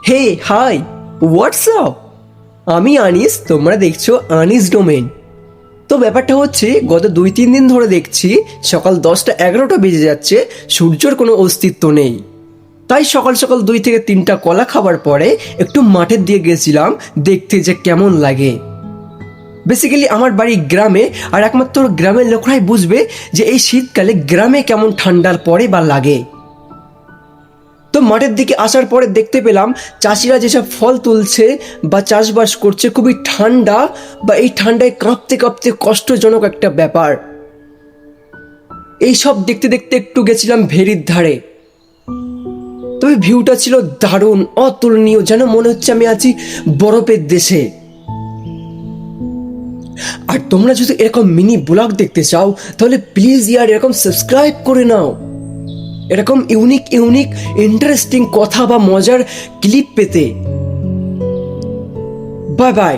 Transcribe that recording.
হে high, WhatsApp. আমি আনিস, তোমরা দেখছো আনিস ডোমেন। তো ব্যাপারটা হচ্ছে, গত 2-3 দিন ধরে দেখছি সকাল 10টা 11টা বেজে যাচ্ছে, সূর্যর কোনো অস্তিত্ব নেই। তাই সকাল সকাল 2 থেকে 3টা কলা খাবার পরে একটু মাঠের দিয়ে গেছিলাম দেখতে যে কেমন লাগে। বেসিক্যালি আমার বাড়ি গ্রামে, আর একমাত্র গ্রামের লোকরাই বুঝবে যে এই শীতকালে গ্রামে কেমন ঠান্ডার পড়ে বা লাগে। তো মাঠের দিকে আসার পরে দেখতে পেলাম চাষিরা যেসব ফল তুলছে বা চাষবাস করছে, খুবই ঠান্ডা, বা এই ঠান্ডায় কাঁপতে কাঁপতে কষ্টজনক একটা ব্যাপার। এই সব দেখতে দেখতে একটু গেছিলাম ভেরির ধারে। তবে ভিউটা ছিল দারুণ, অতুলনীয়, যেন মনে হচ্ছে আমি আছি বরফের দেশে। আর তোমরা যদি এরকম মিনি ব্লগ দেখতে চাও তাহলে প্লিজ ইয়ার এরকম সাবস্ক্রাইব করে নাও, এরকম ইউনিক ইউনিক ইন্টারেস্টিং কথা বা মজার ক্লিপ পেতে। Bye bye.